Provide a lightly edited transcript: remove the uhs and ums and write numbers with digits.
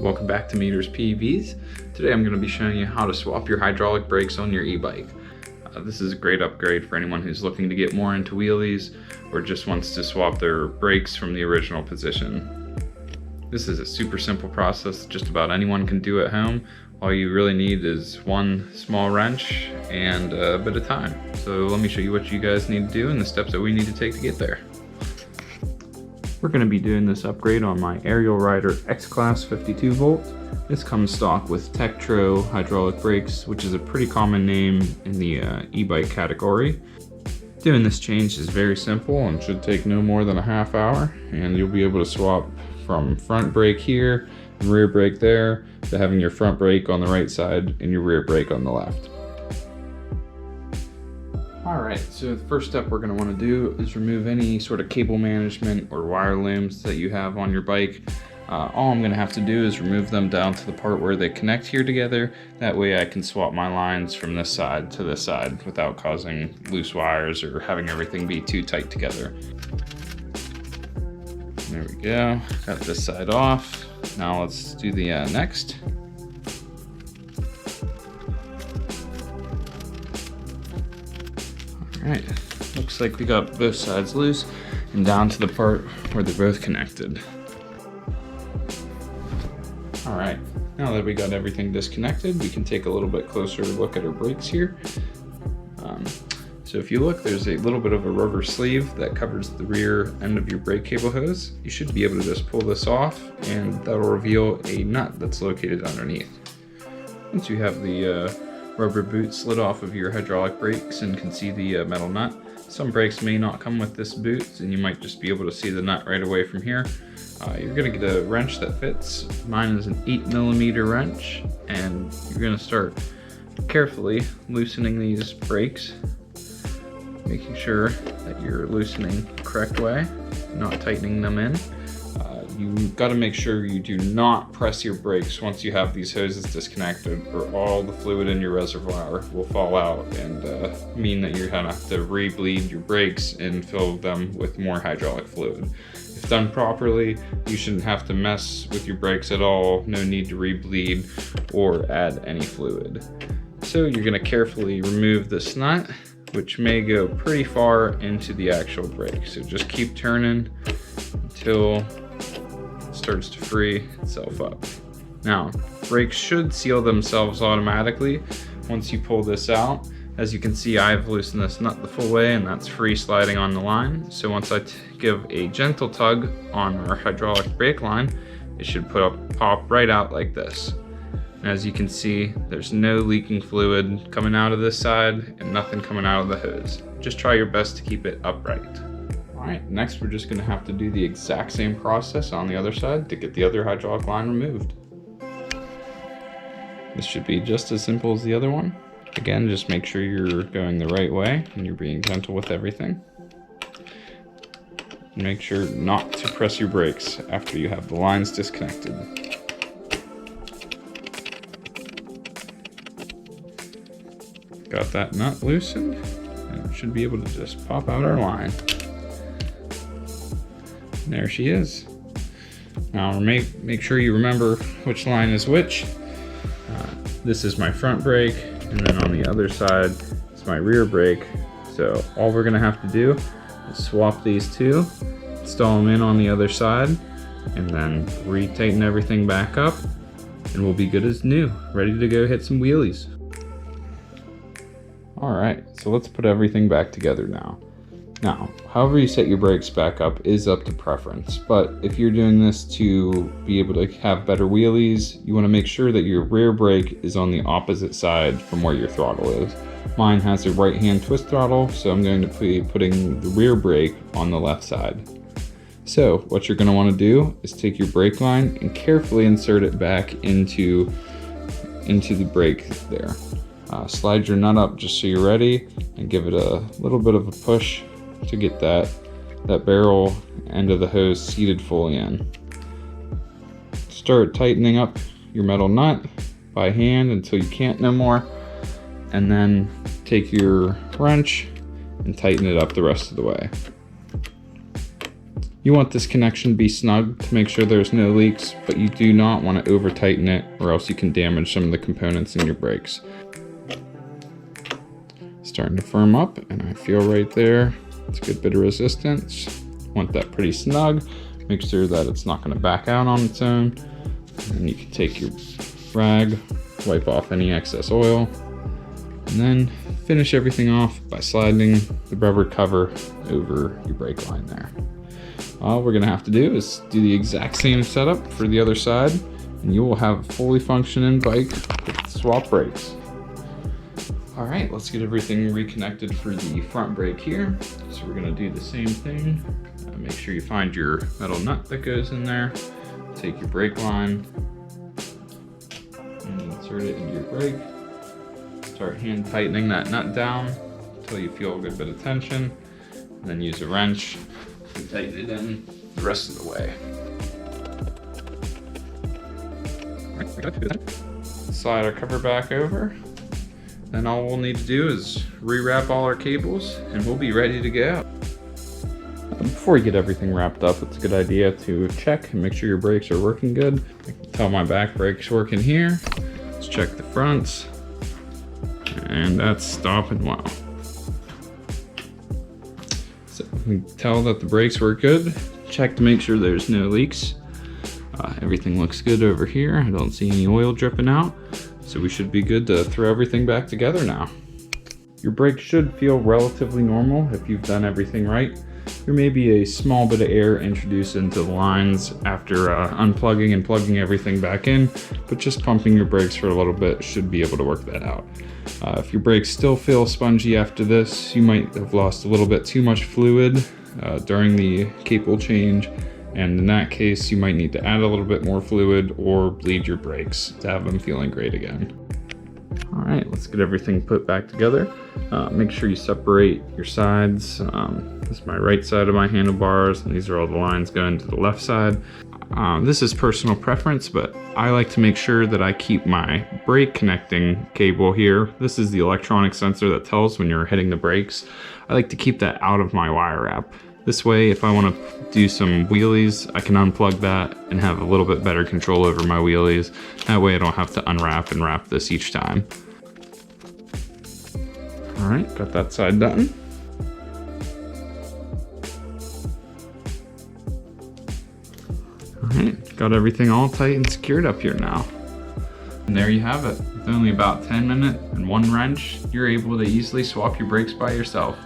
Welcome back to Meters P.E.Vs. Today I'm going to be showing you how to swap your hydraulic brakes on your e-bike. This is a great upgrade for anyone who's looking to get more into wheelies or just wants to swap their brakes from the original position. This is a super simple process just about anyone can do at home. All you really need is one small wrench and a bit of time. So let me show you what you guys need to do and the steps that we need to take to get there. We're going to be doing this upgrade on my Aerial Rider X-Class 52 volt. This comes stock with Tektro hydraulic brakes, which is a pretty common name in the e-bike category. Doing this change is very simple and should take no more than a half hour, and you'll be able to swap from front brake here and rear brake there to having your front brake on the right side and your rear brake on the left. Alright, so the first step we're going to want to do is remove any sort of cable management or wire looms that you have on your bike. All I'm going to have to do is remove them down to the part where they connect here together. That way I can swap my lines from this side to this side without causing loose wires or having everything be too tight together. There we go, got this side off. Now let's do the next. Alright, looks like we got both sides loose and down to the part where they're both connected. Alright, now that we got everything disconnected, we can take a little bit closer look at our brakes here. So if you look, there's a little bit of a rubber sleeve that covers the rear end of your brake cable hose. You should be able to just pull this off and that'll reveal a nut that's located underneath. Once you have the rubber boot slid off of your hydraulic brakes and can see the metal nut. Some brakes may not come with this boot and you might just be able to see the nut right away from here. You're going to get a wrench that fits. Mine is an 8mm wrench, and you're going to start carefully loosening these brakes, making sure that you're loosening the correct way, not tightening them in. You've got to make sure you do not press your brakes once you have these hoses disconnected, or all the fluid in your reservoir will fall out and mean that you're going to have to re-bleed your brakes and fill them with more hydraulic fluid. If done properly, you shouldn't have to mess with your brakes at all, no need to re-bleed or add any fluid. So you're going to carefully remove this nut, which may go pretty far into the actual brake. So just keep turning until starts to free itself up. Now, brakes should seal themselves automatically once you pull this out. As you can see, I've loosened this nut the full way and that's free sliding on the line. So once I give a gentle tug on our hydraulic brake line, it should pop right out like this. And as you can see, there's no leaking fluid coming out of this side and nothing coming out of the hose. Just try your best to keep it upright. Alright, next we're just going to have to do the exact same process on the other side to get the other hydraulic line removed. This should be just as simple as the other one. Again, just make sure you're going the right way and you're being gentle with everything. Make sure not to press your brakes after you have the lines disconnected. Got that nut loosened and it should be able to just pop out our line. And there she is. Now make sure you remember which line is which. This is my front brake, and then on the other side is my rear brake. So all we're gonna have to do is swap these two, install them in on the other side, and then re-tighten everything back up, and we'll be good as new, ready to go hit some wheelies. Alright, so let's put everything back together now. Now, however you set your brakes back up is up to preference, but if you're doing this to be able to have better wheelies, you want to make sure that your rear brake is on the opposite side from where your throttle is. Mine has a right hand twist throttle, so I'm going to be putting the rear brake on the left side. So what you're going to want to do is take your brake line and carefully insert it back into the brake there. Slide your nut up just so you're ready and give it a little bit of a push to get that barrel end of the hose seated fully in. Start tightening up your metal nut by hand until you can't no more, and then take your wrench and tighten it up the rest of the way. You want this connection to be snug to make sure there's no leaks, but you do not want to over tighten it or else you can damage some of the components in your brakes. Starting to firm up, and I feel right there, it's a good bit of resistance. Want that pretty snug. Make sure that it's not going to back out on its own. And then you can take your rag, wipe off any excess oil, and then finish everything off by sliding the rubber cover over your brake line there. All we're gonna have to do is do the exact same setup for the other side, and you will have a fully functioning bike with swap brakes. All right, let's get everything reconnected for the front brake here. So we're gonna do the same thing. Make sure you find your metal nut that goes in there. Take your brake line and insert it into your brake. Start hand tightening that nut down until you feel a good bit of tension, and then use a wrench and tighten it in the rest of the way. Slide our cover back over. Then all we'll need to do is rewrap all our cables and we'll be ready to go. Before you get everything wrapped up, it's a good idea to check and make sure your brakes are working good. I can tell my back brake's working here. Let's check the fronts. And that's stopping well. So we can tell that the brakes work good. Check to make sure there's no leaks. Everything looks good over here. I don't see any oil dripping out. So we should be good to throw everything back together now. Your brakes should feel relatively normal if you've done everything right. There may be a small bit of air introduced into the lines after unplugging and plugging everything back in, but just pumping your brakes for a little bit should be able to work that out. If your brakes still feel spongy after this, you might have lost a little bit too much fluid during the cable change, and in that case you might need to add a little bit more fluid or bleed your brakes to have them feeling great again. All right, let's get everything put back together. Make sure you separate your sides. This is my right side of my handlebars, and these are all the lines going to the left side. This is personal preference, but I like to make sure that I keep my brake connecting cable here. This is the electronic sensor that tells when you're hitting the brakes. I like to keep that out of my wire wrap. This way, if I want to do some wheelies, I can unplug that and have a little bit better control over my wheelies. That way I don't have to unwrap and wrap this each time. All right, got that side done. All right, got everything all tight and secured up here now. And there you have it. With only about 10 minutes and one wrench, you're able to easily swap your brakes by yourself.